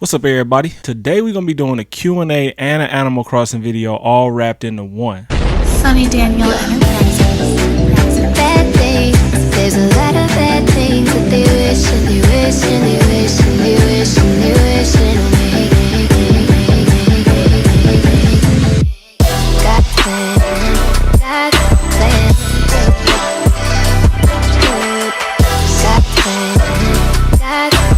What's up, everybody? Today we're gonna be doing a Q&A and an Animal Crossing video all wrapped into one. Sonny Daniel Enterprises. Bad things, there's a lot of bad things that they wish and they wish and they wish and they wish and they wish and got plans, got plans, got plans, got plans.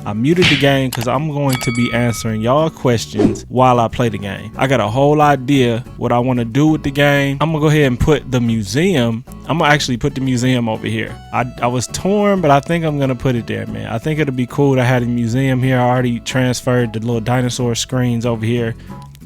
I muted the game because I'm going to be answering y'all questions while I play the game. I got a whole idea what I want to do with the game. I'm gonna go ahead and put the museum. I'm gonna actually put the museum over here. I was torn, but I think I'm gonna put it there, man. I think it'll be cool to have the museum here. I already transferred the little dinosaur screens over here.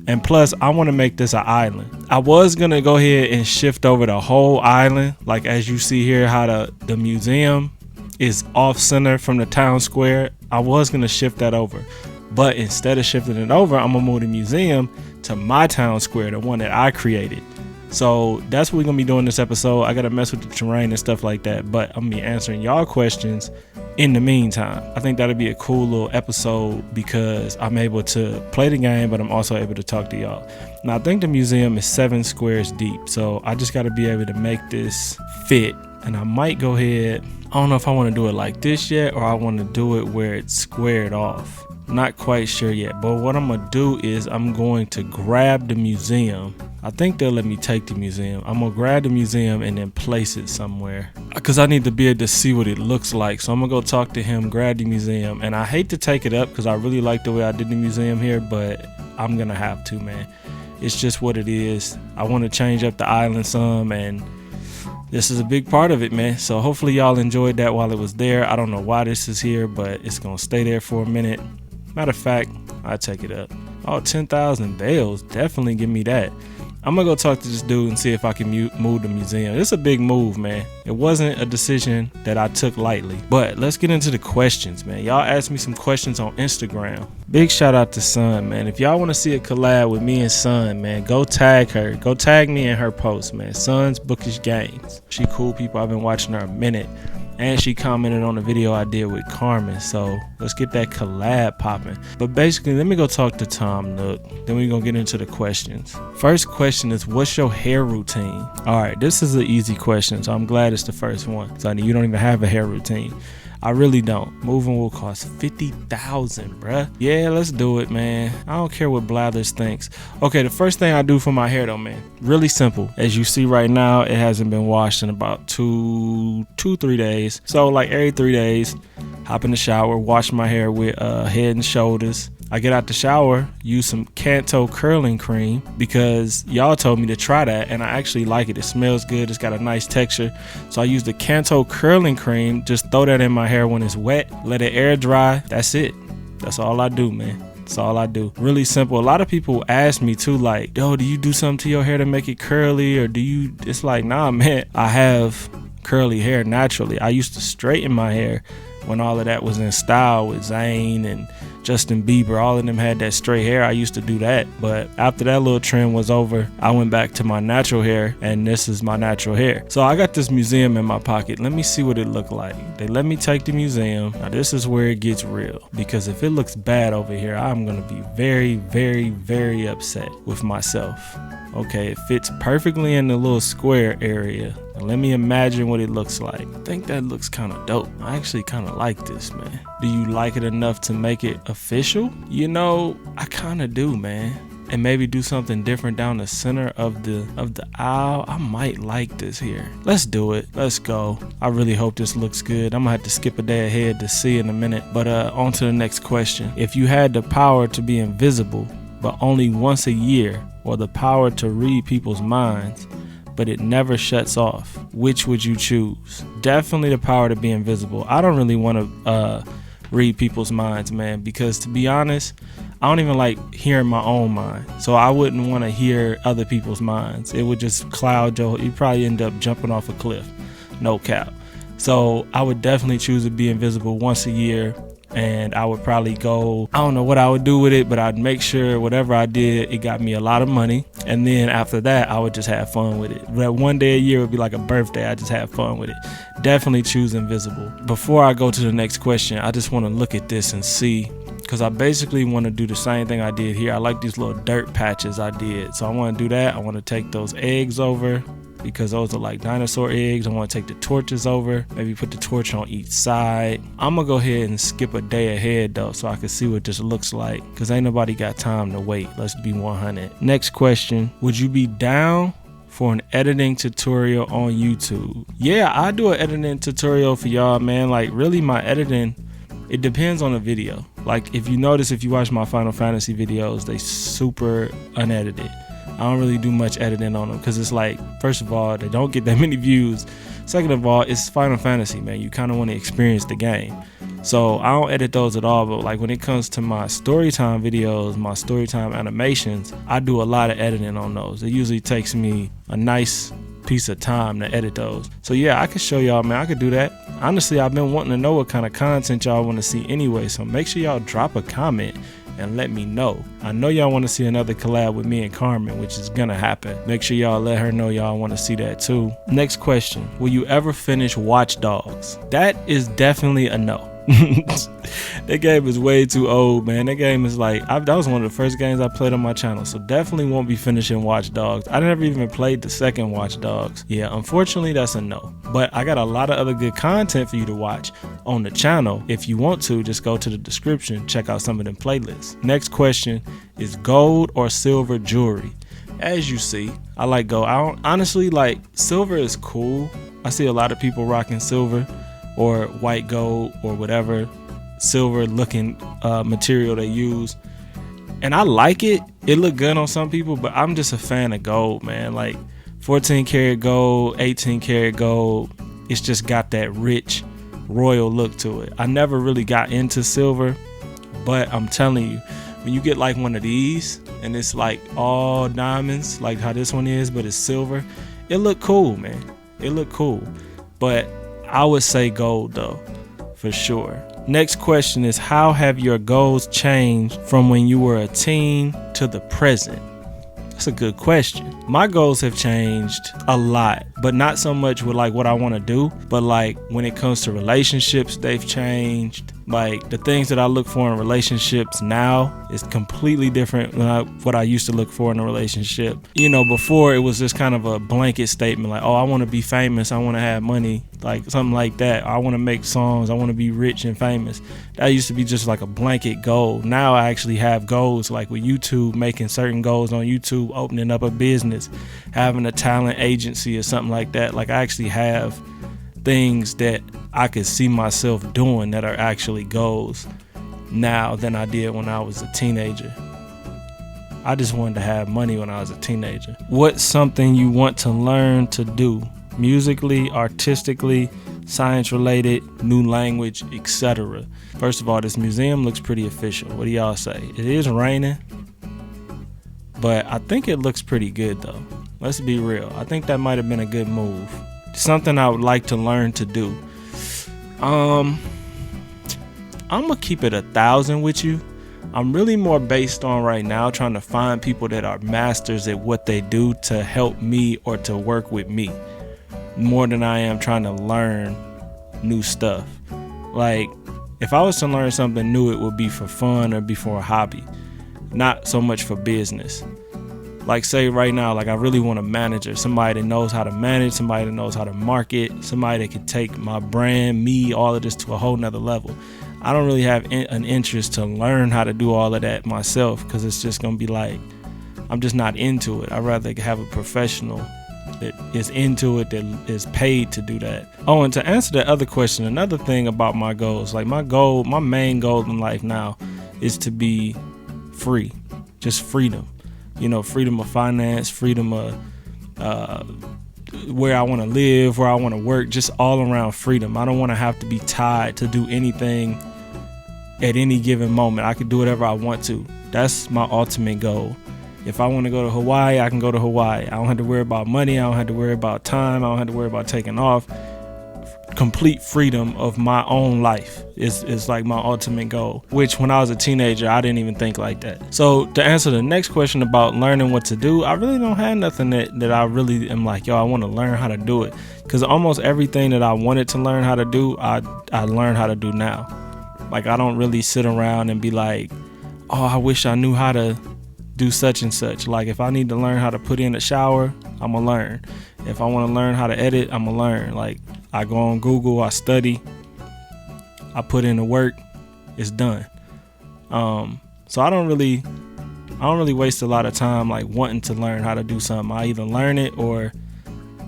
And plus, I want to make this an island. I was going to go ahead and shift over the whole island. Like as you see here, how the museum is off center from the town square. I was going to shift that over. But instead of shifting it over, I'm going to move the museum to my town square, the one that I created. So that's what we're going to be doing this episode. I got to mess with the terrain and stuff like that. But I'm going to be answering y'all questions in the meantime. I think that'll be a cool little episode because I'm able to play the game, but I'm also able to talk to y'all. Now, I think the museum is 7 squares deep. So I just got to be able to make this fit. And I might go ahead. I don't know if I want to do it like this yet or I want to do it where it's squared off. Not quite sure yet. But what I'm going to do is I'm going to grab the museum. I think they'll let me take the museum. I'm going to grab the museum and then place it somewhere because I need to be able to see what it looks like. So I'm going to go talk to him, grab the museum. And I hate to take it up because I really like the way I did the museum here, but I'm going to have to, man. It's just what it is. I want to change up the island some, and this is a big part of it, man. So hopefully y'all enjoyed that while it was there. I don't know why this is here, but it's going to stay there for a minute. Matter of fact, I'll take it up. Oh, 10,000 bales. Definitely give me that. I'm going to go talk to this dude and see if I can move the museum. It's a big move, man. It wasn't a decision that I took lightly. But let's get into the questions, man. Y'all asked me some questions on Instagram. Big shout out to Son, man. If y'all want to see a collab with me and Son, man, go tag her. Go tag me in her post, man. Son's Bookish Games. She cool people. I've been watching her a minute. And she commented on the video I did with Carmen. So let's get that collab popping. But basically, let me go talk to Tom Nook. Then we're going to get into the questions. First question is, what's your hair routine? All right, this is an easy question. So I'm glad it's the first one. Sonny, you don't even have a hair routine. I really don't. Moving will cost $50,000, bruh. Yeah, let's do it, man. I don't care what Blathers thinks. Okay, the first thing I do for my hair, though, man, really simple. As you see right now, it hasn't been washed in about 3 days. So like every 3 days, hop in the shower, wash my hair with Head and Shoulders. I get out the shower, use some Kanto curling cream because y'all told me to try that and I actually like it. It smells good. It's got a nice texture. So I use the Kanto curling cream. Just throw that in my hair when it's wet. Let it air dry. That's it. That's all I do, man. That's all I do. Really simple. A lot of people ask me too, like, yo, do you do something to your hair to make it curly? Or do you, it's like, nah, man, I have curly hair naturally. I used to straighten my hair when all of that was in style with Zayn and Justin Bieber. All of them had that straight hair. I used to do that. But after that little trend was over, I went back to my natural hair, and this is my natural hair. So I got this museum in my pocket. Let me see what it looked like. They let me take the museum. Now this is where it gets real, because if it looks bad over here, I'm going to be very, very, very upset with myself. Okay, it fits perfectly in the little square area. Now let me imagine what it looks like. I think that looks kind of dope. I actually kind of like this, man. Do you like it enough to make it official? You know, I kind of do, man. And maybe do something different down the center of the aisle. I might like this here. Let's do it. Let's go. I really hope this looks good. I'm gonna have to skip a day ahead to see in a minute. But on to the next question. If you had the power to be invisible, but only once a year, or the power to read people's minds, but it never shuts off, which would you choose? Definitely the power to be invisible. I don't really want to read people's minds, man, because to be honest, I don't even like hearing my own mind. So I wouldn't want to hear other people's minds. It would just cloud you'd probably end up jumping off a cliff. No cap. So I would definitely choose to be invisible once a year. And I would probably go, I don't know what I would do with it, but I'd make sure whatever I did, it got me a lot of money. And then after that, I would just have fun with it. But one day a year would be like a birthday. I just have fun with it. Definitely choose invisible. Before I go to the next question, I just want to look at this and see, because I basically want to do the same thing I did here. I like these little dirt patches I did. So I want to do that. I want to take those eggs over, because those are like dinosaur eggs. I want to take the torches over, maybe put the torch on each side. I'm gonna go ahead and skip a day ahead though, so I can see what this looks like, because ain't nobody got time to wait. Let's be 100. Next question, would you be down for an editing tutorial on YouTube? Yeah, I do an editing tutorial for y'all, man. Like really, my editing, it depends on the video. Like if you notice, if you watch my Final Fantasy videos, they super unedited. I don't really do much editing on them, because it's like, first of all, they don't get that many views. Second of all, it's Final Fantasy, man. You kind of want to experience the game. So I don't edit those at all. But like when it comes to my storytime videos, my storytime animations, I do a lot of editing on those. It usually takes me a nice piece of time to edit those. So yeah, I could show y'all, man. I could do that. Honestly, I've been wanting to know what kind of content y'all want to see anyway. So make sure y'all drop a comment and let me know. I know y'all want to see another collab with me and Carmen, which is gonna happen. Make sure y'all let her know y'all want to see that too. Next question, will you ever finish Watch Dogs? That is definitely a no. That game is way too old, man. That game is like, that was one of the first games I played on my channel, so definitely won't be finishing Watch Dogs. I never even played the second Watch Dogs. Yeah, unfortunately that's a no. But I got a lot of other good content for you to watch on the channel. If you want to, just go to the description, check out some of them playlists. Next question is gold or silver jewelry? As you see, I like gold. I don't, honestly, like silver is cool. I see a lot of people rocking silver or white gold or whatever silver looking material they use, and I like it. It look good on some people, but I'm just a fan of gold, man. Like 14 karat gold, 18 karat gold, it's just got that rich royal look to it. I never really got into silver, but I'm telling you, when you get like one of these and it's like all diamonds, like how this one is, but it's silver, it look cool, man. It look cool. But I would say gold though, for sure. Next question is, how have your goals changed from when you were a teen to the present? That's a good question. My goals have changed a lot, but not so much with like what I want to do, but like when it comes to relationships, they've changed. Like the things that I look for in relationships now is completely different than what I used to look for in a relationship. You know, before it was just kind of a blanket statement like, oh, I want to be famous, I want to have money, like something like that. I want to make songs, I want to be rich and famous. That used to be just like a blanket goal. Now I actually have goals, like with YouTube, making certain goals on YouTube, opening up a business, having a talent agency or something like that. Like I actually have things that I could see myself doing that are actually goals now than I did when I was a teenager. I just wanted to have money when I was a teenager. What's something you want to learn to do? Musically, artistically, science related, new language, etc. First of all, this museum looks pretty official. What do y'all say? It is raining, but I think it looks pretty good though. Let's be real. I think that might have been a good move. Something I would like to learn to do. I'm gonna keep it 1,000 with you. I'm really more based on right now trying to find people that are masters at what they do to help me or to work with me, more than I am trying to learn new stuff. Like if I was to learn something new, it would be for fun or be for a hobby, not so much for business. Like say right now, like I really want a manager, somebody that knows how to manage, somebody that knows how to market, somebody that can take my brand, me, all of this to a whole nother level. I don't really have an interest to learn how to do all of that myself, because it's just gonna be like, I'm just not into it. I'd rather have a professional that is into it, that is paid to do that. Oh, and to answer the other question, another thing about my goals, like my main goal in life now is to be free, just freedom. You know, freedom of finance, freedom of where I want to live, where I want to work, just all around freedom. I don't want to have to be tied to do anything at any given moment. I can do whatever I want to. That's my ultimate goal. If I want to go to Hawaii, I can go to Hawaii. I don't have to worry about money. I don't have to worry about time. I don't have to worry about taking off. complete freedom of my own life is like my ultimate goal, which when I was a teenager I didn't even think like that. So to answer the next question about learning what to do, I really don't have nothing that I really am like, yo, I want to learn how to do it, because almost everything that I wanted to learn how to do, I learned how to do now. Like, I don't really sit around and be like, oh, I wish I knew how to do such and such. Like, if I need to learn how to put in a shower, I'm gonna learn. If I want to learn how to edit, I'm gonna learn. Like, I go on Google, I study, I put in the work, it's done. So I don't really waste a lot of time like wanting to learn how to do something. I either learn it or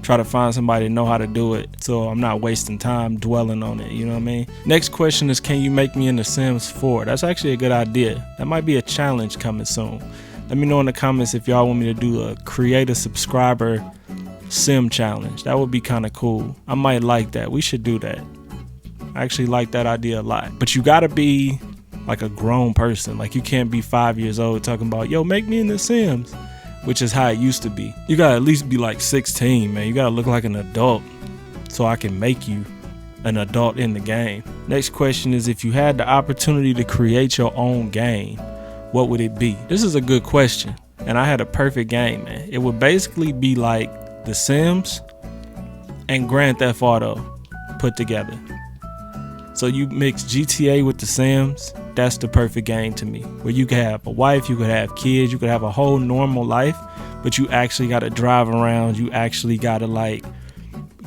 try to find somebody to know how to do it, so I'm not wasting time dwelling on it, you know what I mean? Next question is, can you make me in The Sims 4? That's actually a good idea. That might be a challenge coming soon. Let me know in the comments if y'all want me to do a create a subscriber sim challenge. That would be kind of cool. I might like that. We should do that. I actually like that idea a lot. But you gotta be like a grown person. Like, you can't be 5 years old talking about, yo, make me in The Sims, which is how it used to be. You gotta at least be like 16, man. You gotta look like an adult so I can make you an adult in the game. Next question is, if you had the opportunity to create your own game, what would it be? This is a good question, and I had a perfect game, man. It would basically be like The Sims and Grand Theft Auto put together. So you mix GTA with The Sims, that's the perfect game to me, where you could have a wife, you could have kids, you could have a whole normal life, but you actually got to drive around, you actually got to like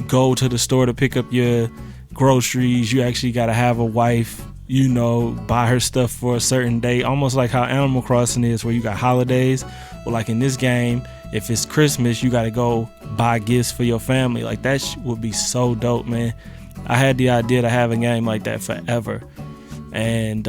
go to the store to pick up your groceries, you actually got to have a wife, you know, buy her stuff for a certain day, almost like how Animal Crossing is, where you got holidays. Well, like in this game, if it's Christmas, you got to go buy gifts for your family. Like, that would be so dope, man. I had the idea to have a game like that forever, and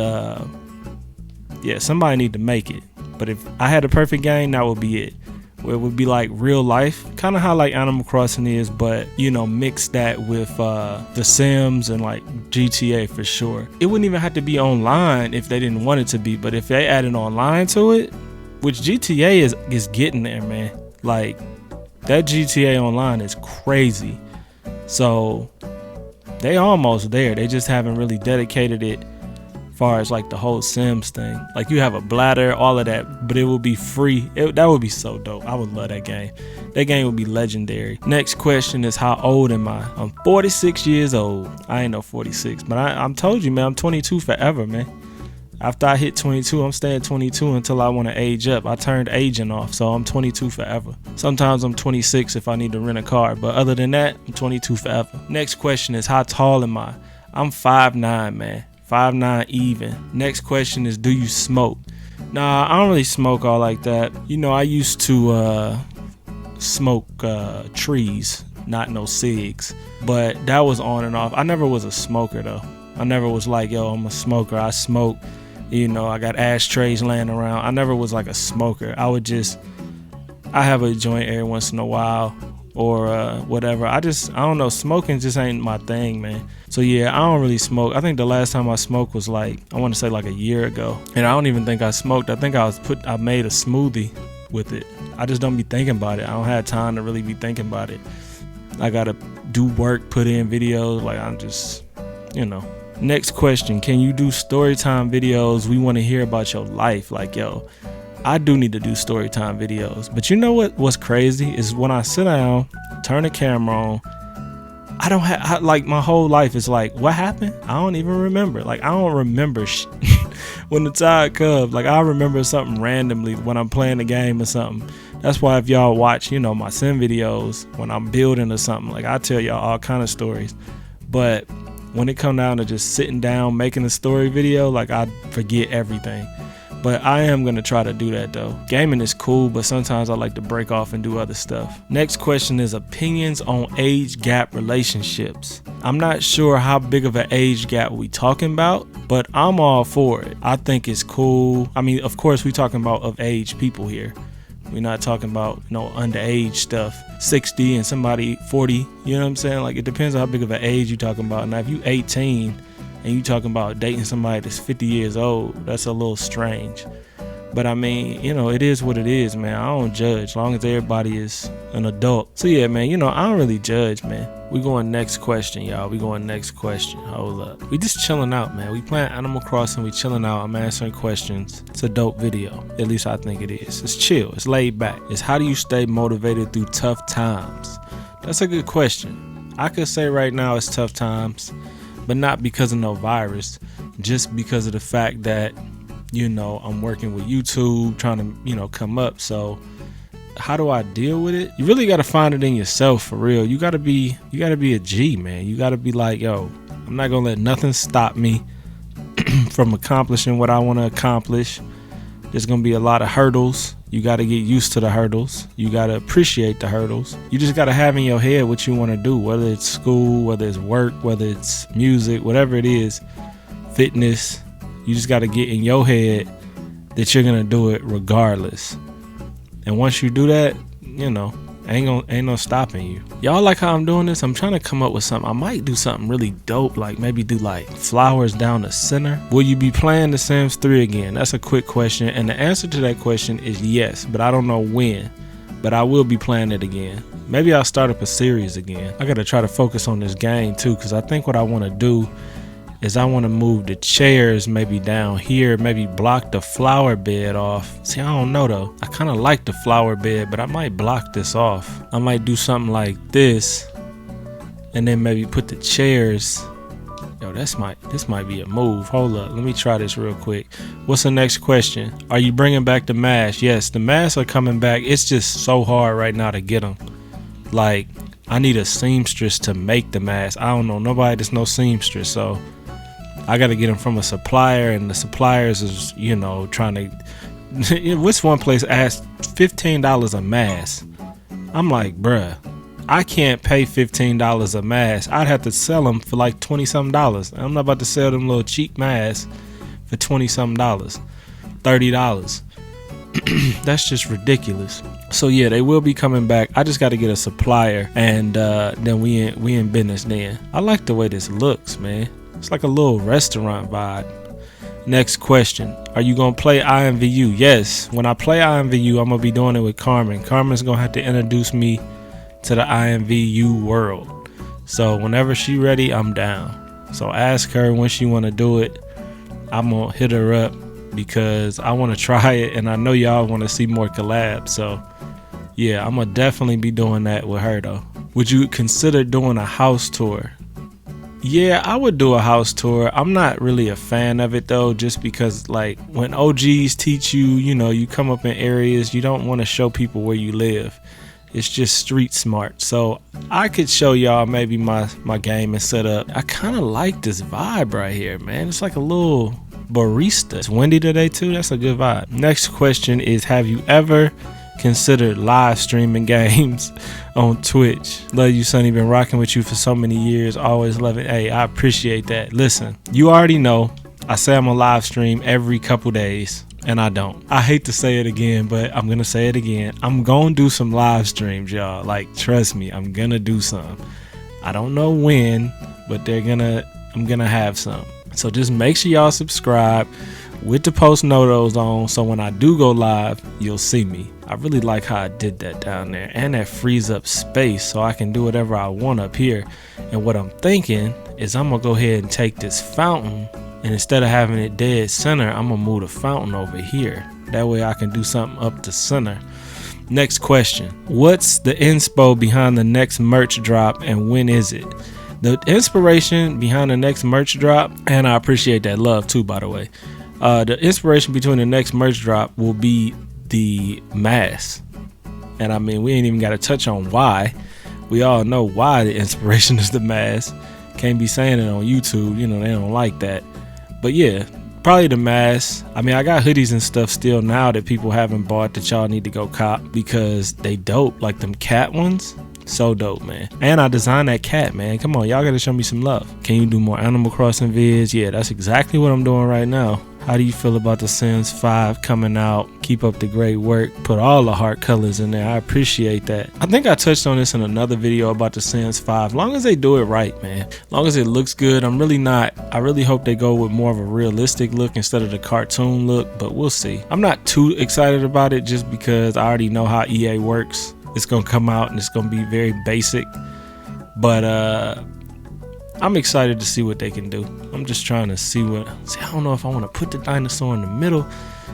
yeah, somebody need to make it. But if I had a perfect game, that would be it, where it would be like real life, kind of how like Animal Crossing is, but you know, mix that with The Sims and like GTA for sure. It wouldn't even have to be online if they didn't want it to be, but if they added online to it, which GTA is getting there, man. Like, that GTA online is crazy. So they almost there. They just haven't really dedicated it far as like the whole Sims thing. Like, you have a bladder, all of that, but it will be free. That would be so dope. I would love that game. That game would be legendary. Next question is, how old am I? I'm 46 years old. I ain't no 46, but I'm told you, man, I'm 22 forever, man. After I hit 22, I'm staying 22 until I want to age up. I turned aging off, so I'm 22 forever. Sometimes I'm 26 if I need to rent a car, but other than that, I'm 22 forever. Next question is, how tall am I? I'm 5'9", man. 5'9" even. Next question is, do you smoke? Nah, I don't really smoke all like that. You know, I used to smoke trees, not no cigs, but that was on and off. I never was a smoker though. I never was like, yo, I'm a smoker. I smoke. You know, I got ashtrays laying around. I never was like a smoker. I have a joint every once in a while or whatever. I don't know. Smoking just ain't my thing, man. So yeah, I don't really smoke. I think the last time I smoked was like, I want to say like a year ago. And I don't even think I smoked. I think I made a smoothie with it. I just don't be thinking about it. I don't have time to really be thinking about it. I got to do work, put in videos. Like, I'm just, you know. Next question, can you do storytime videos? We want to hear about your life. Like, yo, I do need to do storytime videos. But you know what's crazy is when I sit down, turn the camera on, I don't have, like, my whole life is like, what happened? I don't even remember. Like, I don't remember when the time comes. Like, I remember something randomly when I'm playing a game or something. That's why if y'all watch, you know, my sim videos, when I'm building or something, like, I tell y'all all kind of stories. But when it come down to just sitting down making a story video, like, I forget everything. But I am going to try to do that though. Gaming is cool, but sometimes I like to break off and do other stuff. Next question is opinions on age gap relationships. I'm not sure how big of an age gap we talking about, but I'm all for it. I think it's cool. I mean, of course we talking about of age people here. We're not talking about, you know, underage stuff. 60 and somebody 40, you know what I'm saying? Like, it depends on how big of an age you talking about. Now, if you 18 and you talking about dating somebody that's 50 years old, that's a little strange. But I mean, you know, it is what it is, man. I don't judge, as long as everybody is an adult. So yeah, man, you know, I don't really judge, man. We going next question, y'all. We going next question. Hold up. We just chilling out, man. We playing Animal Crossing. We chilling out. I'm answering questions. It's a dope video. At least I think it is. It's chill. It's laid back. It's how do you stay motivated through tough times? That's a good question. I could say right now it's tough times, but not because of no virus. Just because of the fact that, you know, I'm working with YouTube, trying to, you know, come up. So how do I deal with it? You really got to find it in yourself, for real. You got to be a G, man. You got to be like, yo, I'm not going to let nothing stop me from accomplishing what I want to accomplish. There's going to be a lot of hurdles. You got to get used to the hurdles. You got to appreciate the hurdles. You just got to have in your head what you want to do, whether it's school, whether it's work, whether it's music, whatever it is, fitness. You just got to get in your head that you're going to do it regardless. And once you do that, you know, ain't no stopping you. Y'all like how I'm doing this? I'm trying to come up with something. I might do something really dope, like maybe do like flowers down the center. Will you be playing The Sims 3 again? That's a quick question. And the answer to that question is yes, but I don't know when. But I will be playing it again. Maybe I'll start up a series again. I got to try to focus on this game too, because I think what I want to do is I want to move the chairs maybe down here, maybe block the flower bed off. See, I don't know though. I kind of like the flower bed, but I might block this off. I might do something like this and then maybe put the chairs. Yo, this might be a move. Hold up, let me try this real quick. What's the next question? Are you bringing back the masks? Yes, the masks are coming back. It's just so hard right now to get them. Like, I need a seamstress to make the mask. I don't know nobody that's no seamstress, so I got to get them from a supplier, and the suppliers is, you know, trying to. What's one place asked $15 a mask? I'm like, bruh, I can't pay $15 a mask. I'd have to sell them for like $20-something. I'm not about to sell them little cheap masks for $20-something, $30. That's just ridiculous. So yeah, they will be coming back. I just got to get a supplier, and then we in business. Then I like the way this looks, man. It's like a little restaurant vibe. Next question. Are you going to play IMVU? Yes. When I play IMVU, I'm going to be doing it with Carmen. Carmen's going to have to introduce me to the IMVU world. So whenever she ready, I'm down. So ask her when she want to do it. I'm going to hit her up because I want to try it. And I know y'all want to see more collabs. So yeah, I'm going to definitely be doing that with her though. Would you consider doing a house tour? Yeah, I would do a house tour. I'm not really a fan of it though, just because like when OGs teach you, you know, you come up in areas, you don't want to show people where you live. It's just street smart. So I could show y'all maybe my game and setup. I kind of like this vibe right here, man. It's like a little barista. It's windy today too. That's a good vibe. Next question is, have you ever considered live streaming games on Twitch? Love you, Sonny. Been rocking with you for so many years. Always love it. Hey, I appreciate that. Listen, you already know I say I'm a live stream every couple days, and I don't. I hate to say it again, but I'm gonna say it again. I'm gonna do some live streams, y'all. Like, trust me, I'm gonna do some. I don't know when, but I'm gonna have some. So just make sure y'all subscribe with the post notos on, so when I do go live, you'll see me. I really like how I did that down there, and that frees up space so I can do whatever I want up here. And what I'm thinking is I'm gonna go ahead and take this fountain, and instead of having it dead center, I'm gonna move the fountain over here. That way I can do something up the center. Next question. What's the inspo behind the next merch drop, and when is it? The inspiration behind the next merch drop, and I appreciate that love too, by the way. The inspiration between the next merch drop will be the mask. And I mean, we ain't even got to touch on why. We all know why the inspiration is the mask. Can't be saying it on YouTube, you know, they don't like that. But yeah, probably the mask. I mean, I got hoodies and stuff still now that people haven't bought that y'all need to go cop because they dope. Like them cat ones, so dope, man. And I designed that cat, man. Come on, y'all gotta show me some love. Can you do more Animal Crossing vids? Yeah, that's exactly what I'm doing right now. How do you feel about The Sims 5 coming out? Keep up the great work. Put all the heart colors in there. I appreciate that. I think I touched on this in another video about The Sims 5. As long as they do it right, man. As long as it looks good. I really hope they go with more of a realistic look instead of the cartoon look, but we'll see. I'm not too excited about it just because I already know how EA works. It's going to come out and it's going to be very basic. But I'm excited to see what they can do. I'm just trying to see I don't know if I want to put the dinosaur in the middle,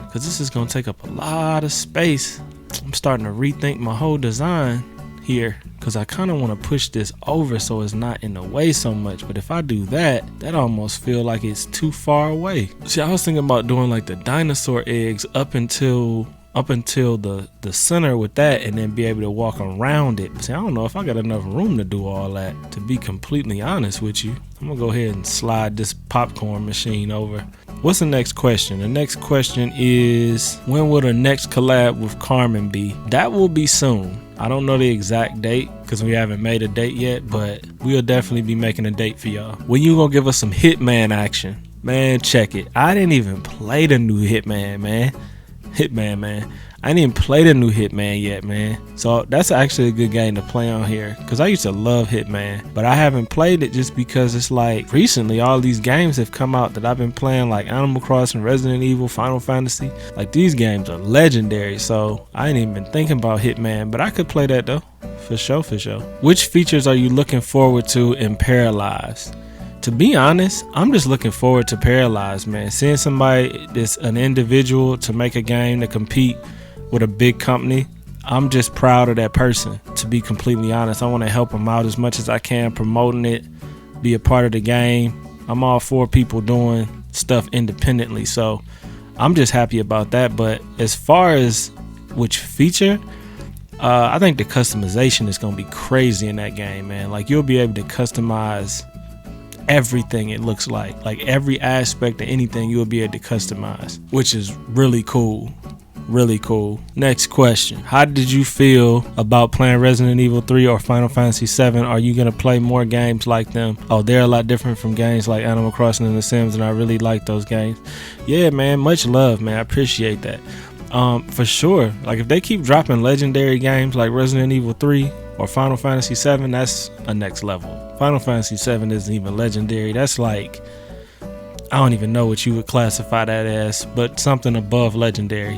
because this is going to take up a lot of space. I'm starting to rethink my whole design here, because I kind of want to push this over so it's not in the way so much. But if I do that almost feel like it's too far away. See, I was thinking about doing like the dinosaur eggs up until the center with that, and then be able to walk around it. See, I don't know if I got enough room to do all that, to be completely honest with you. I'm gonna go ahead and slide this popcorn machine over. What's the next question? The next question is, when will the next collab with Carmen be? That will be soon. I don't know the exact date because we haven't made a date yet, but we'll definitely be making a date for y'all. When you gonna give us some Hitman action? Man, check it. I didn't even play the new Hitman, man. I didn't even play the new Hitman yet, man. So that's actually a good game to play on here, because I used to love Hitman, but I haven't played it just because it's like recently all these games have come out that I've been playing, like Animal Crossing, Resident Evil, Final Fantasy. Like, these games are legendary, so I ain't even been thinking about Hitman, but I could play that though, for sure. Which features are you looking forward to in Paralyzed? To be honest, I'm just looking forward to Paralyzed, man. Seeing somebody that's an individual to make a game to compete with a big company, I'm just proud of that person, to be completely honest. I want to help them out as much as I can, promoting it, be a part of the game. I'm all for people doing stuff independently, so I'm just happy about that. But as far as which feature, I think the customization is going to be crazy in that game, man. Like, you'll be able to customize everything. It looks like every aspect of anything you'll be able to customize, which is really cool. Next question: how did you feel about playing Resident Evil 3 or Final Fantasy 7? Are you gonna play more games like them? Oh, they're a lot different from games like Animal Crossing and The Sims, and I really like those games. Yeah, man, much love, man. I appreciate that. For sure, like, if they keep dropping legendary games like Resident Evil 3 or Final Fantasy 7, that's a next level. Final Fantasy 7 isn't even legendary. That's like, I don't even know what you would classify that as, but something above legendary.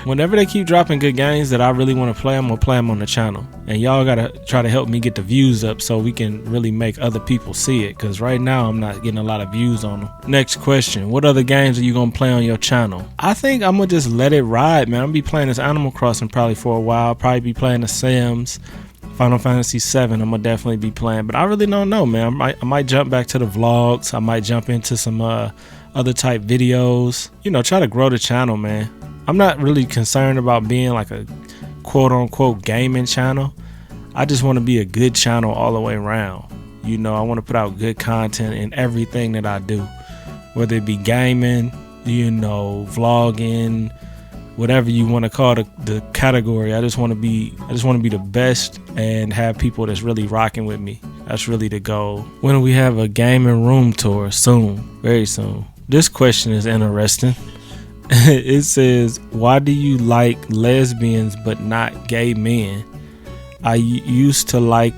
Whenever they keep dropping good games that I really want to play, I'm gonna play them on the channel, and y'all gotta try to help me get the views up so we can really make other people see it, because right now I'm not getting a lot of views on them. Next question: what other games are you gonna play on your channel? I think I'm gonna just let it ride, man. I'm gonna be playing this Animal Crossing probably for a while. I'll probably be playing The Sims, Final Fantasy 7 I'm gonna definitely be playing, but I really don't know, man. I might jump back to the vlogs. I might jump into some other type videos, try to grow the channel, man. I'm not really concerned about being like a quote unquote gaming channel. I just want to be a good channel all the way around. I want to put out good content in everything that I do, whether it be gaming, vlogging, whatever you want to call the category. I just want to be the best and have people that's really rocking with me. That's really the goal. When do we have a gaming room tour? Soon, very soon. This question is interesting. It says, why do you like lesbians but not gay men? I used to like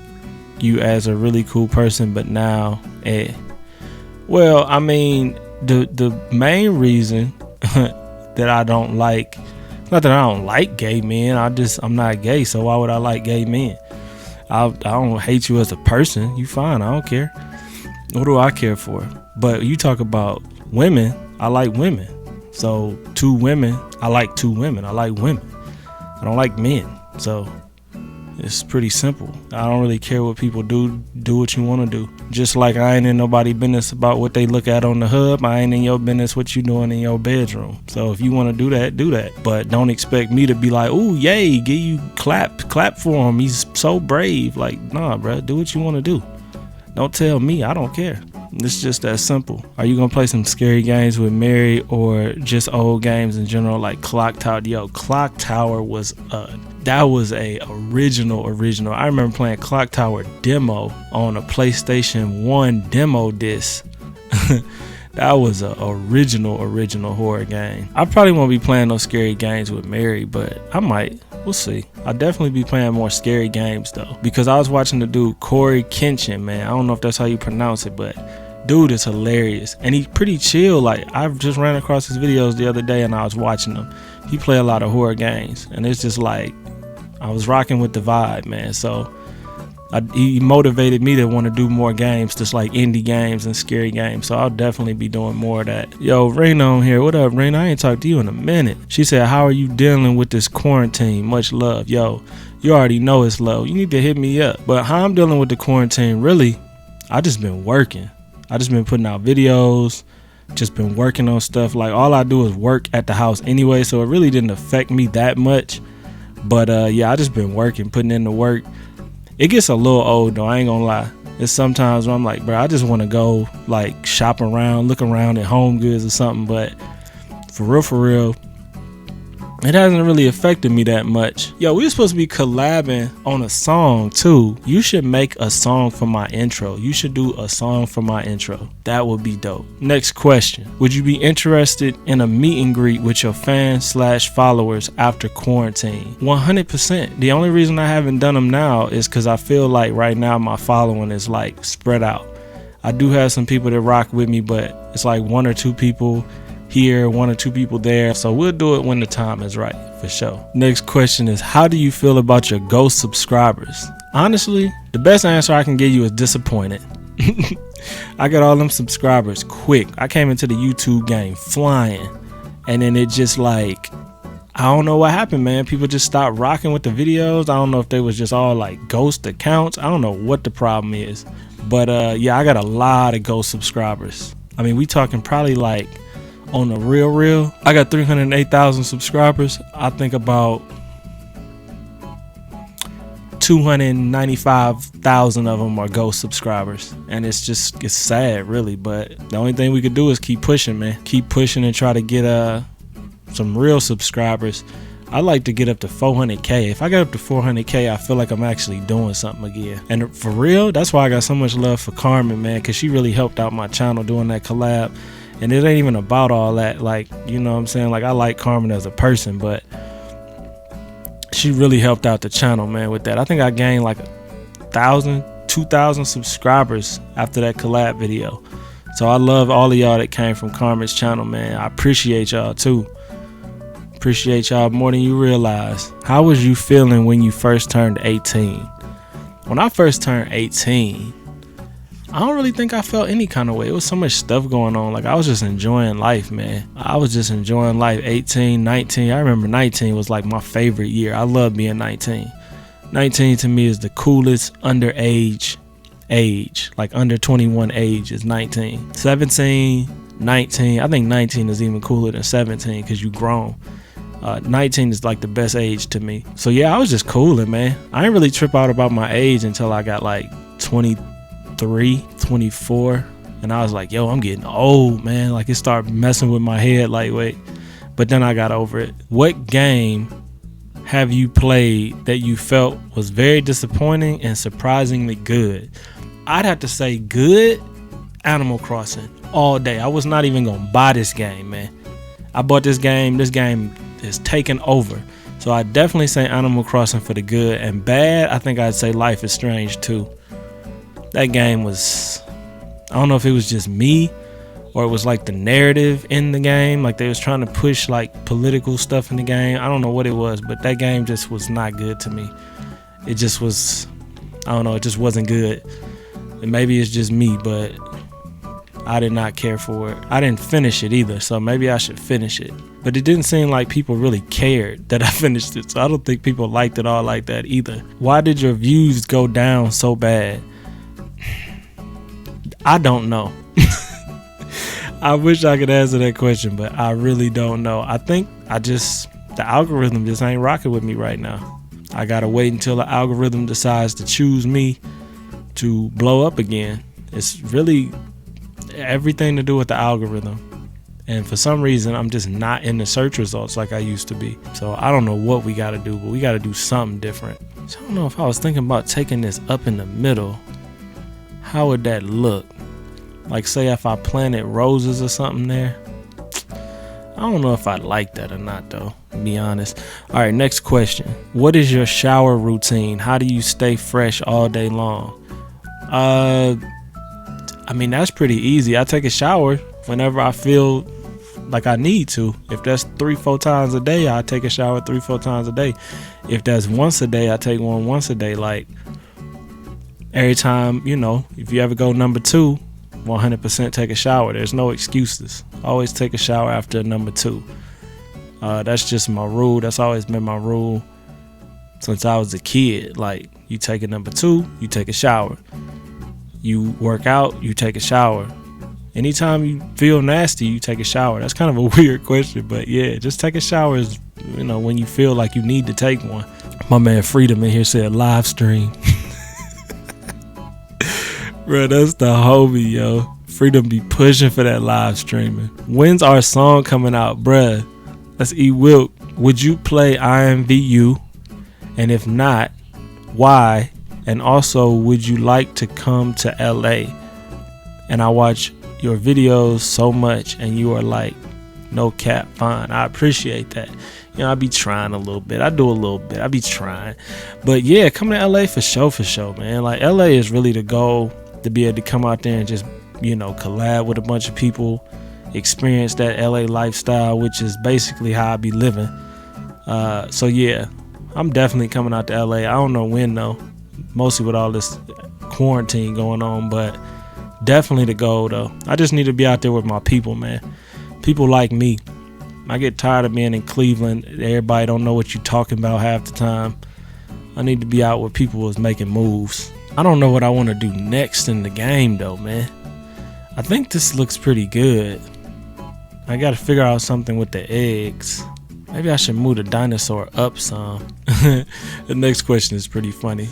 you as a really cool person, but now well, I mean, the main reason that I don't like, not that I don't like gay men, I'm not gay, so why would I like gay men? I don't hate you as a person. You fine, I don't care. What do I care for? But you talk about women, I like women. So two women, I like two women. I like women. I don't like men. So it's pretty simple. I don't really care what people do. Do what you want to do. Just like I ain't in nobody's business about what they look at on the hub. I ain't in your business what you doing in your bedroom. So if you want to do that, do that. But don't expect me to be like, ooh, yay, give you clap for him. He's so brave. Like, nah, bro, do what you want to do. Don't tell me. I don't care. It's just that simple. Are you gonna play some scary games with Mary, or just old games in general, like Clock Tower? Yo, Clock Tower was that was a original. I remember playing Clock Tower demo on a PlayStation 1 demo disc. That was a original horror game. I probably won't be playing those scary games with Mary, but I might. We'll see. I'll definitely be playing more scary games though, because I was watching the dude Corey Kenshin, man. I don't know if that's how you pronounce it, but dude is hilarious, and he's pretty chill. Like, I just ran across his videos the other day and I was watching him. He play a lot of horror games, and it's just like I was rocking with the vibe, man. So He motivated me to want to do more games, just like indie games and scary games. So I'll definitely be doing more of that. Yo, Raina on here. What up, Raina? I ain't talked to you in a minute. She said, how are you dealing with this quarantine? Much love. Yo, you already know it's low. You need to hit me up. But how I'm dealing with the quarantine, really, I just been working. I just been putting out videos, just been working on stuff. Like, all I do is work at the house anyway, so it really didn't affect me that much. But yeah, I just been working, putting in the work. It gets a little old though, I ain't gonna lie. It's sometimes where I'm like, bro, I just want to go like shop around, look around at Home Goods or something. But for real, it hasn't really affected me that much. Yo, we were supposed to be collabing on a song too. You should make a song for my intro. You should do a song for my intro. That would be dope. Next question. Would you be interested in a meet and greet with your fans/followers after quarantine? 100%. The only reason I haven't done them now is because I feel like right now my following is like spread out. I do have some people that rock with me, but it's like 1 or 2 people here, 1 or 2 people there. So we'll do it when the time is right, for sure. Next question is, how do you feel about your ghost subscribers? Honestly, the best answer I can give you is disappointed. I got all them subscribers quick. I came into the YouTube game flying, and then it just like, I don't know what happened, man. People just stopped rocking with the videos. I don't know if they was just all like ghost accounts. I don't know what the problem is, but yeah, I got a lot of ghost subscribers. I mean, we talking probably like, on the real, I got 308,000 subscribers. I think about 295,000 of them are ghost subscribers, and it's sad, really. But the only thing we could do is keep pushing, man. Keep pushing and try to get some real subscribers. I like to get up to 400K. If I get up to 400K, I feel like I'm actually doing something again. And for real, that's why I got so much love for Carmen, man, because she really helped out my channel doing that collab. And it ain't even about all that, like, you know what I'm saying? Like, I like Carmen as a person, but she really helped out the channel, man, with that. I think I gained like 1,000, 2,000 subscribers after that collab video. So I love all of y'all that came from Carmen's channel, man. I appreciate y'all too. Appreciate y'all more than you realize. How was you feeling when you first turned 18? When I first turned 18, I don't really think I felt any kind of way. It was so much stuff going on. Like, I was just enjoying life, man. I was just enjoying life. 18, 19. I remember 19 was like my favorite year. I love being 19. 19 to me is the coolest underage age. Like, under 21 age is 19. 17, 19. I think 19 is even cooler than 17 because you grown. 19 is like the best age to me. So yeah, I was just cooling, man. I didn't really trip out about my age until I got like 23, 24, and I was like, yo, I'm getting old, man. Like, it started messing with my head, like, wait. But then I got over it. What game have you played that you felt was very disappointing and surprisingly good? I'd have to say good. Animal Crossing all day. I was not even gonna buy this game, man. I bought this game. This game is taking over. So I definitely say Animal Crossing for the good. And bad, I think I'd say Life is Strange too. That game was, I don't know if it was just me or it was like the narrative in the game. Like, they was trying to push like political stuff in the game. I don't know what it was, but that game just was not good to me. It just was, I don't know, it just wasn't good. And maybe it's just me, but I did not care for it. I didn't finish it either, so maybe I should finish it. But it didn't seem like people really cared that I finished it, so I don't think people liked it all like that either. Why did your views go down so bad? I don't know. I wish I could answer that question, but I really don't know. I think the algorithm just ain't rocking with me right now. I gotta wait until the algorithm decides to choose me to blow up again. It's really everything to do with the algorithm. And for some reason, I'm just not in the search results like I used to be. So I don't know what we gotta do, but we gotta do something different. So I don't know if I was thinking about taking this up in the middle. How would that look? Like, say if I planted roses or something there. I don't know if I like that or not, though, to be honest. All right, next question. What is your shower routine? How do you stay fresh all day long? I mean, that's pretty easy. I take a shower whenever I feel like I need to. If that's 3-4 times a day, I take a shower 3-4 times a day. If that's once a day, I take one once a day. Like, every time, if you ever go number 2, 100% take a shower. There's no excuses. Always take a shower after number 2. That's just my rule. That's always been my rule since I was a kid. Like, you take a number 2, you take a shower. You work out, you take a shower. Anytime you feel nasty, you take a shower. That's kind of a weird question, but yeah, just take a shower is, when you feel like you need to take one. My man Freedom in here said live stream. Bro, that's the homie, yo. Freedom be pushing for that live streaming. When's our song coming out, bruh? That's E-Wilk. Would you play IMVU? And if not, why? And also, would you like to come to LA? And I watch your videos so much, and you are like, no cap, fine. I appreciate that. I be trying a little bit. I do a little bit. I be trying. But yeah, come to LA for sure, man. Like, LA is really the goal, to be able to come out there and just, collab with a bunch of people, experience that LA lifestyle, which is basically how I be living. So yeah, I'm definitely coming out to LA. I don't know when though, mostly with all this quarantine going on, but definitely the goal though. I just need to be out there with my people, man. People like me. I get tired of being in Cleveland. Everybody don't know what you're talking about half the time. I need to be out where people is making moves. I don't know what I want to do next in the game though, man. I think this looks pretty good. I got to figure out something with the eggs. Maybe I should move the dinosaur up some. The next question is pretty funny.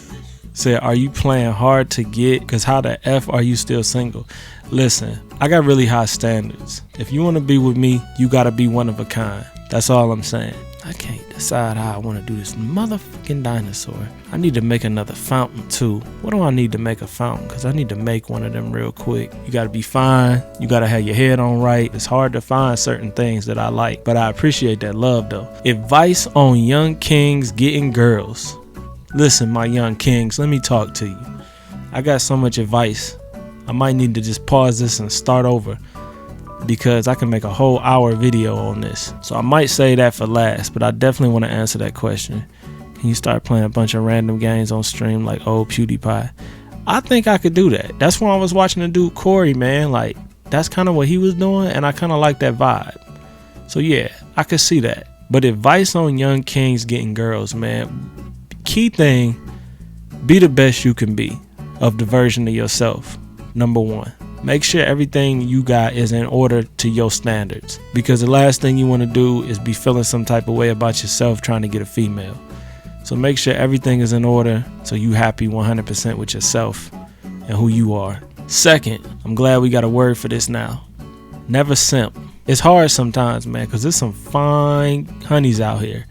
Said, are you playing hard to get? Because how the F are you still single? Listen, I got really high standards. If you want to be with me, you got to be one of a kind. That's all I'm saying. I can't decide how I want to do this motherfucking dinosaur. I need to make another fountain too. What do I need to make a fountain? Because I need to make one of them real quick. You got to be fine. You got to have your head on right. It's hard to find certain things that I like, but I appreciate that love though. Advice on young kings getting girls. Listen, my young kings, let me talk to you. I got so much advice. I might need to just pause this and start over, because I can make a whole hour video on this. So I might say that for last, but I definitely want to answer that question. Can you start playing a bunch of random games on stream like old PewDiePie? I think I could do that. That's when I was watching the dude Corey, man. Like, that's kind of what he was doing, and I kind of like that vibe. So yeah, I could see that. But advice on young kings getting girls, man. Key thing, be the best you can be of the version of yourself. Number 1. Make sure everything you got is in order to your standards, because the last thing you want to do is be feeling some type of way about yourself trying to get a female. So make sure everything is in order so you happy 100% with yourself and who you are. Second, I'm glad we got a word for this now. Never simp. It's hard sometimes, man, because there's some fine honeys out here,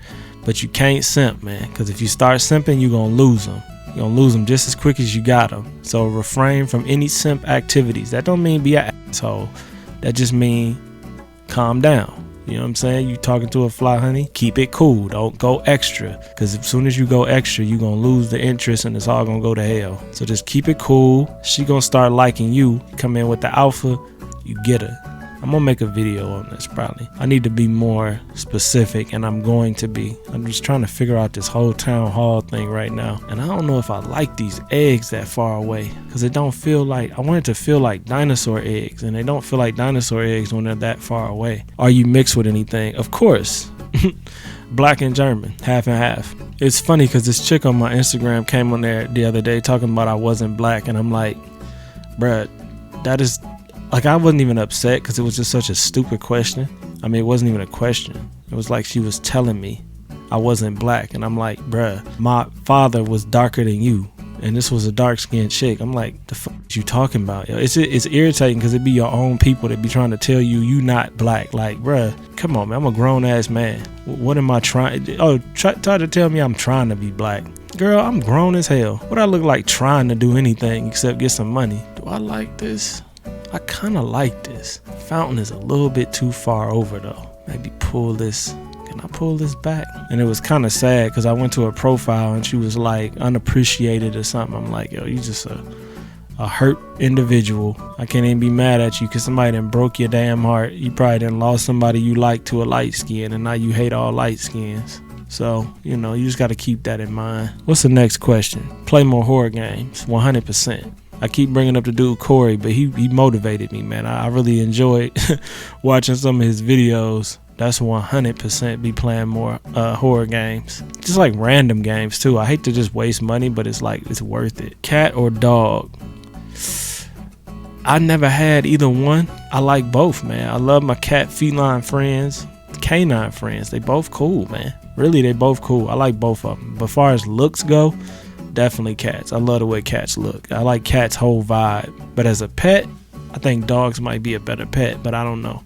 but you can't simp, man, because if you start simping, you're going to lose them. You're going to lose them just as quick as you got them. So refrain from any simp activities. That don't mean be an asshole. That just mean calm down. You know what I'm saying? You talking to a fly honey, keep it cool. Don't go extra, because as soon as you go extra, you're going to lose the interest and it's all going to go to hell. So just keep it cool. She going to start liking you. Come in with the alpha, you get her. I'm gonna make a video on this probably. I need to be more specific, and I'm going to be. I'm just trying to figure out this whole town hall thing right now, and I don't know if I like these eggs that far away, because it don't feel like, I want it to feel like dinosaur eggs, and they don't feel like dinosaur eggs when they're that far away. Are you mixed with anything? Of course. Black and German, half and half. It's funny because this chick on my Instagram came on there the other day talking about I wasn't black, and I'm like, bruh, that is, like, I wasn't even upset because it was just such a stupid question. I mean, it wasn't even a question. It was like she was telling me I wasn't black, and I'm like, bruh, my father was darker than you, and this was a dark-skinned chick. I'm like, the fuck you talking about? Yo, it's irritating because it be your own people that be trying to tell you not black. Like, bruh, come on, man. I'm a grown-ass man. What am I trying? Oh, try to tell me I'm trying to be black. Girl, I'm grown as hell. What I look like trying to do anything except get some money? Do I like this? I kind of like this. Fountain is a little bit too far over though. Maybe pull this. Can I pull this back? And it was kind of sad because I went to her profile and she was like unappreciated or something. I'm like, yo, you just a hurt individual. I can't even be mad at you because somebody done broke your damn heart. You probably done lost somebody you like to a light skin, and now you hate all light skins. So, you know, you just got to keep that in mind. What's the next question? Play more horror games. 100%. I keep bringing up the dude Corey, but he motivated me, man. I really enjoyed watching some of his videos. That's 100% be playing more horror games. Just like random games too. I hate to just waste money, but it's like it's worth it. Cat or dog? I never had either one. I like both, man. I love my cat feline friends, canine friends. They both cool, man. Really, they both cool. I like both of them. But as far as looks go, definitely cats. I love the way cats look. I like cats' whole vibe. But as a pet, I think dogs might be a better pet, but I don't know.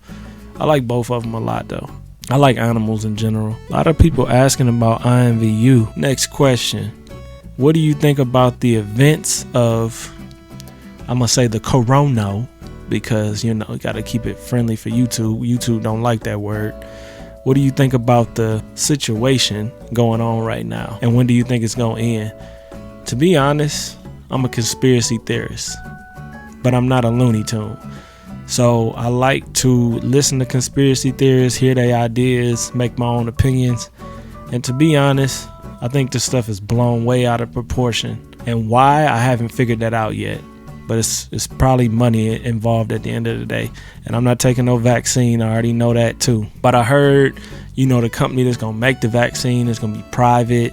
I like both of them a lot though. I like animals in general. A lot of people asking about IMVU. Next question. What do you think about the events of, I'm gonna say the corona, because you know you gotta keep it friendly for YouTube. YouTube don't like that word. What do you think about the situation going on right now? And when do you think it's gonna end? To be honest, I'm a conspiracy theorist, but I'm not a Looney Tune. So I like to listen to conspiracy theorists, hear their ideas, make my own opinions. And to be honest, I think this stuff is blown way out of proportion. And why, I haven't figured that out yet. But it's probably money involved at the end of the day. And I'm not taking no vaccine. I already know that too. But I heard, you know, the company that's going to make the vaccine is going to be private.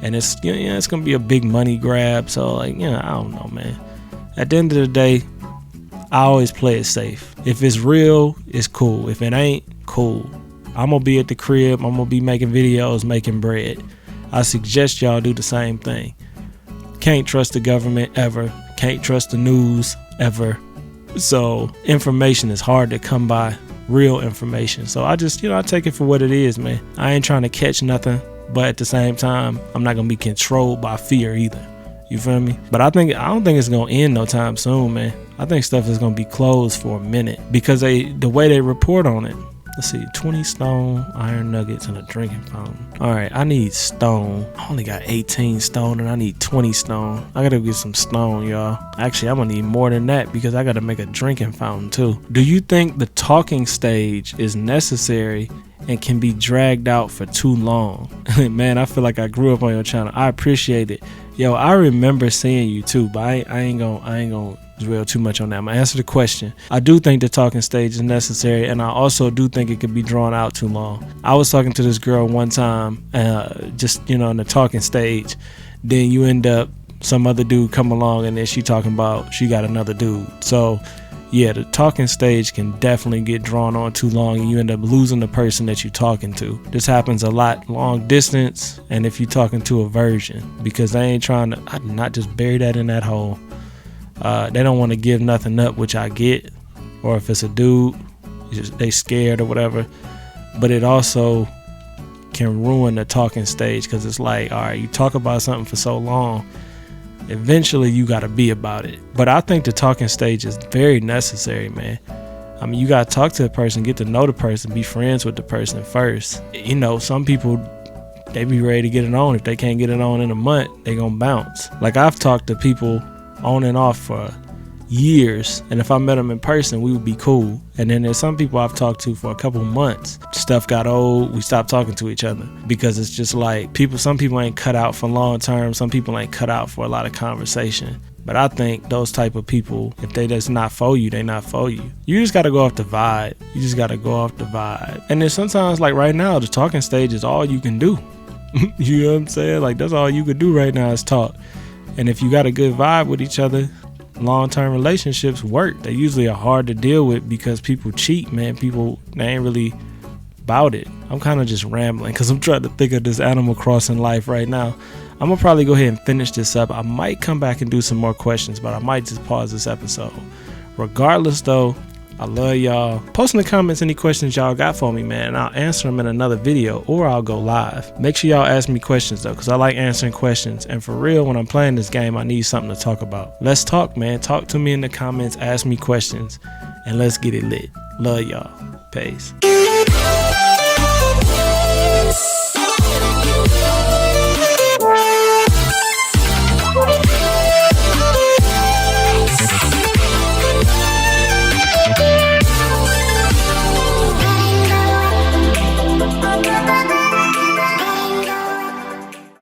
And it's, you know, it's going to be a big money grab. So, like, you know, I don't know, man. At the end of the day, I always play it safe. If it's real, it's cool. If it ain't, cool. I'm going to be at the crib. I'm going to be making videos, making bread. I suggest y'all do the same thing. Can't trust the government ever. Can't trust the news ever. So information is hard to come by, real information. So I just, you know, I take it for what it is, man. I ain't trying to catch nothing, but at the same time, I'm not going to be controlled by fear either. You feel me? But I don't think it's going to end no time soon, man. I think stuff is going to be closed for a minute because the way they report on it. Let's see, 20 stone, iron nuggets, and a drinking fountain. All right, I need stone. I only got 18 stone, and I need 20 stone. I gotta get some stone, y'all. Actually, I'm gonna need more than that because I gotta make a drinking fountain, too. Do you think the talking stage is necessary and can be dragged out for too long? Man, I feel like I grew up on your channel. I appreciate it. Yo, I remember seeing you, too, but I ain't gonna dwell too much on that. I'm gonna answer the question. I do think the talking stage is necessary, and I also do think it could be drawn out too long. I was talking to this girl one time, just, you know, in the talking stage. Then you end up, some other dude come along, and then she talking about she got another dude. So yeah, the talking stage can definitely get drawn on too long, and you end up losing the person that you're talking to. This happens a lot long distance, and if you're talking to a virgin, because they ain't trying to not just bury that in that hole. They don't want to give nothing up, which I get. Or if it's a dude, they scared or whatever. But it also can ruin the talking stage because it's like, all right, you talk about something for so long, eventually you got to be about it. But I think the talking stage is very necessary, man. I mean, you got to talk to the person, get to know the person, be friends with the person first. You know, some people, they be ready to get it on. If they can't get it on in a month, they gonna bounce. Like, I've talked to people on and off for years, and if I met them in person, we would be cool. And then there's some people I've talked to for a couple months. Stuff got old, we stopped talking to each other because it's just like some people ain't cut out for long term, some people ain't cut out for a lot of conversation. But I think those type of people, if they just not for you, they not for you. You just got to go off the vibe. You just got to go off the vibe. And then sometimes, like right now, the talking stage is all you can do. You know what I'm saying? Like, that's all you could do right now is talk. And if you got a good vibe with each other, long-term relationships work. They usually are hard to deal with because people cheat, man. People, they ain't really about it. I'm kind of just rambling because I'm trying to think of this Animal Crossing life right now. I'm going to probably go ahead and finish this up. I might come back and do some more questions, but I might just pause this episode. Regardless, though, I love y'all. Post in the comments any questions y'all got for me, man, and I'll answer them in another video or I'll go live. Make sure y'all ask me questions, though, because I like answering questions. And for real, when I'm playing this game, I need something to talk about. Let's talk, man. Talk to me in the comments. Ask me questions, and let's get it lit. Love y'all. Peace.